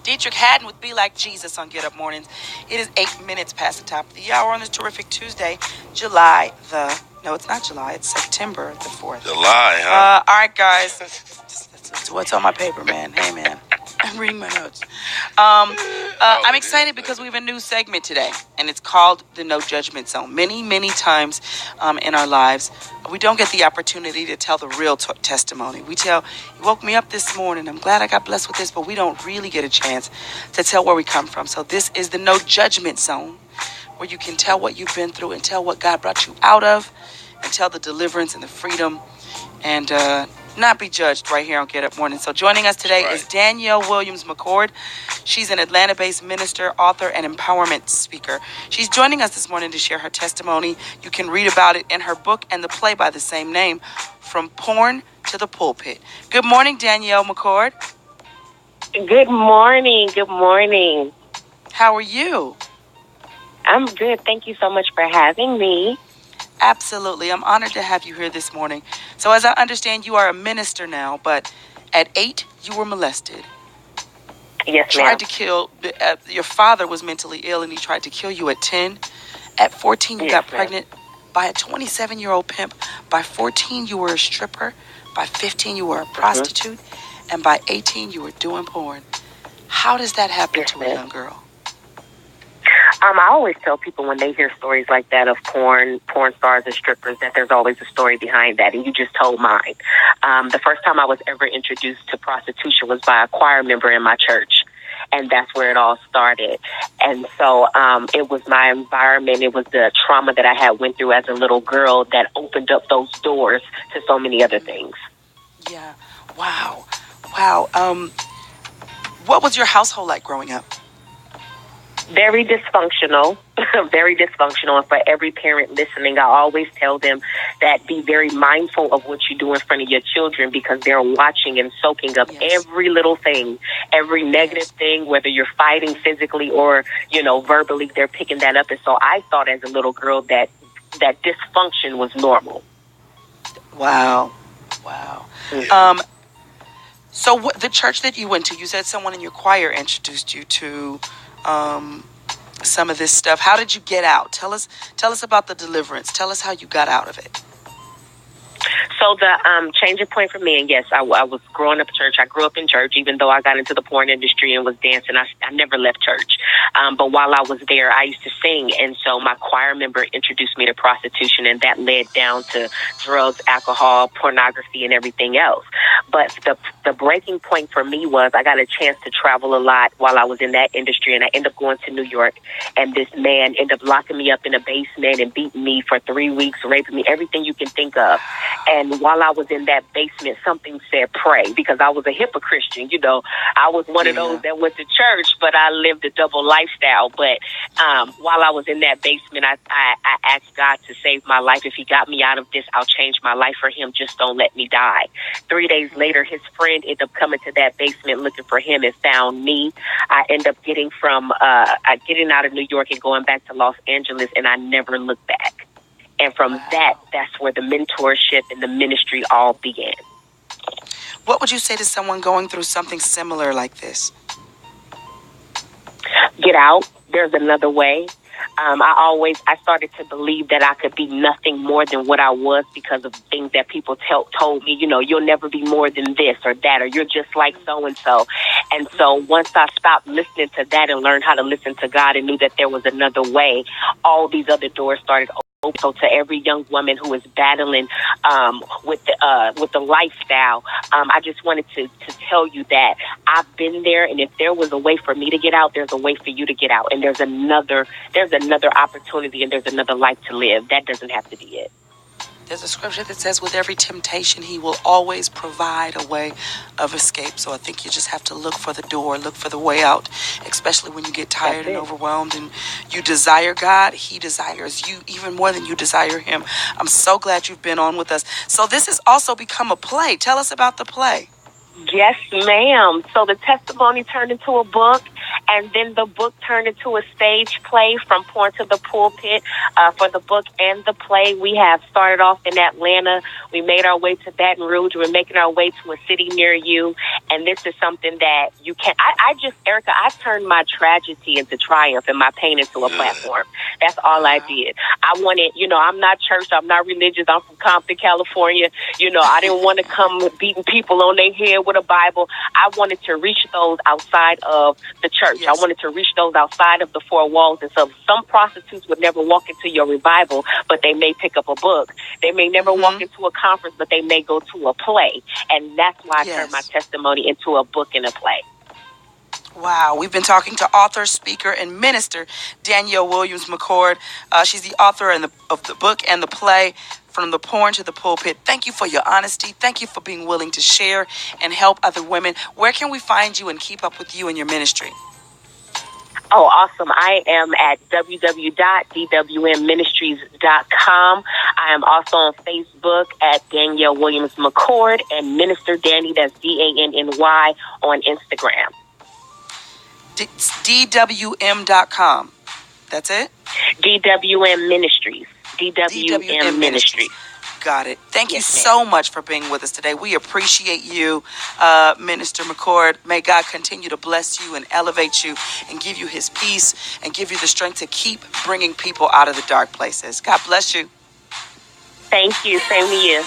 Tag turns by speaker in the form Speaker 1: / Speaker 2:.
Speaker 1: Dietrich Haddon with Be Like Jesus on Get Up Mornings. It is 8 minutes past the top of the hour on this terrific Tuesday, No, it's not July. It's September the 4th.
Speaker 2: July, huh?
Speaker 1: All right, guys. That's what's on my paper, man. Hey, man. I'm reading my notes. I'm excited because we have a new segment today, and it's called the No Judgment Zone. Many times in our lives, we don't get the opportunity to tell the real testimony. We tell, you woke me up this morning, I'm glad I got blessed with this, but we don't really get a chance to tell where we come from. So this is the No Judgment Zone, where you can tell what you've been through and tell what God brought you out of, and tell the deliverance and the freedom, and not be judged right here on Get Up Morning. So joining us today is Danielle Williams-McCord. She's an Atlanta-based minister, author, and empowerment speaker. She's joining us this morning to share her testimony. You can read about it in her book and the play by the same name, From Porn to the Pulpit. Good morning, Danielle McCord.
Speaker 3: Good morning. Good morning.
Speaker 1: How are you?
Speaker 3: I'm good. Thank you so much for having me.
Speaker 1: Absolutely. I'm honored to have you here this morning. So as I understand, you are a minister now, but at 8, you were molested.
Speaker 3: Yes, ma'am.
Speaker 1: Tried to kill, your father was mentally ill and he tried to kill you at 10. At 14, you got pregnant by a 27-year-old pimp. By 14, you were a stripper. By 15, you were a prostitute. And by 18, you were doing porn. How does that happen to a young girl?
Speaker 3: I always tell people when they hear stories like that of porn stars and strippers that there's always a story behind that, and you just told mine. The first time I was ever introduced to prostitution was by a choir member in my church, and that's where it all started. And so it was my environment, it was the trauma that I had went through as a little girl that opened up those doors to so many other things.
Speaker 1: Yeah. Wow. What was your household like growing up?
Speaker 3: Very dysfunctional, very dysfunctional. And for every parent listening, I always tell them that be very mindful of what you do in front of your children, because they're watching and soaking up every little thing, every negative thing, whether you're fighting physically or, verbally, they're picking that up. And so I thought as a little girl that dysfunction was normal.
Speaker 1: Wow.
Speaker 3: Mm-hmm.
Speaker 1: So the church that you went to, you said someone in your choir introduced you to some of this stuff. How did you get out? Tell us about the deliverance. Tell us how you got out of it.
Speaker 3: So the changing point for me, and yes, I was growing up in church. I grew up in church, even though I got into the porn industry and was dancing. I never left church. But while I was there, I used to sing. And so my choir member introduced me to prostitution, and that led down to drugs, alcohol, pornography, and everything else. But the breaking point for me was I got a chance to travel a lot while I was in that industry, and I ended up going to New York. And this man ended up locking me up in a basement and beating me for 3 weeks, raping me, everything you can think of. And while I was in that basement, something said pray, because I was a hypocrite Christian. I was one of those that went to church, but I lived a double lifestyle. But while I was in that basement, I asked God to save my life. If he got me out of this, I'll change my life for him. Just don't let me die. 3 days later, his friend ended up coming to that basement looking for him and found me. I ended up getting out of New York and going back to Los Angeles, and I never looked back. And from that's where the mentorship and the ministry all began.
Speaker 1: What would you say to someone going through something similar like this?
Speaker 3: Get out. There's another way. I started to believe that I could be nothing more than what I was because of things that people told me, you'll never be more than this or that, or you're just like so-and-so. And so once I stopped listening to that and learned how to listen to God and knew that there was another way, all these other doors started opening. So to every young woman who is battling with the lifestyle, I just wanted to tell you that I've been there, and if there was a way for me to get out, there's a way for you to get out, and there's another opportunity, and there's another life to live. That doesn't have to be it.
Speaker 1: There's a scripture that says with every temptation, he will always provide a way of escape. So I think you just have to look for the door, look for the way out, especially when you get tired and overwhelmed and you desire God. He desires you even more than you desire him. I'm so glad you've been on with us. So this has also become a play. Tell us about the play.
Speaker 3: Yes, ma'am. So the testimony turned into a book, and then the book turned into a stage play from Porn to the Pulpit. For the book and the play, we have started off in Atlanta. We made our way to Baton Rouge. We're making our way to a city near you. And this is something that you can. I just, Erica, I turned my tragedy into triumph and my pain into a platform. That's all I did. I wanted, I'm not church. I'm not religious. I'm from Compton, California. I didn't want to come beating people on their head with a Bible. I wanted to reach those outside of the church.
Speaker 1: Yes.
Speaker 3: I wanted to reach those outside of the four walls. And so some prostitutes would never walk into your revival, but they may pick up a book. They may never walk into a conference, but they may go to a play. And that's why I turned my testimony into a book and a play.
Speaker 1: Wow. We've been talking to author, speaker, and minister Danielle Williams-McCord. She's the author of the book and the play, From the Porn to the Pulpit. Thank you for your honesty. Thank you for being willing to share and help other women. Where can we find you and keep up with you and your ministry?
Speaker 3: Oh, awesome. I am at www.dwmministries.com. I am also on Facebook at Danielle Williams-McCord and Minister Danny, that's DANNY, on Instagram.
Speaker 1: DWM.com. That's it?
Speaker 3: DWM Ministries. DWM Ministries.
Speaker 1: Got it. Thank you
Speaker 3: Yes,
Speaker 1: so much for being with us today. We appreciate you, Minister McCord. May God continue to bless you and elevate you and give you his peace and give you the strength to keep bringing people out of the dark places. God bless you.
Speaker 3: Thank you. Same to you.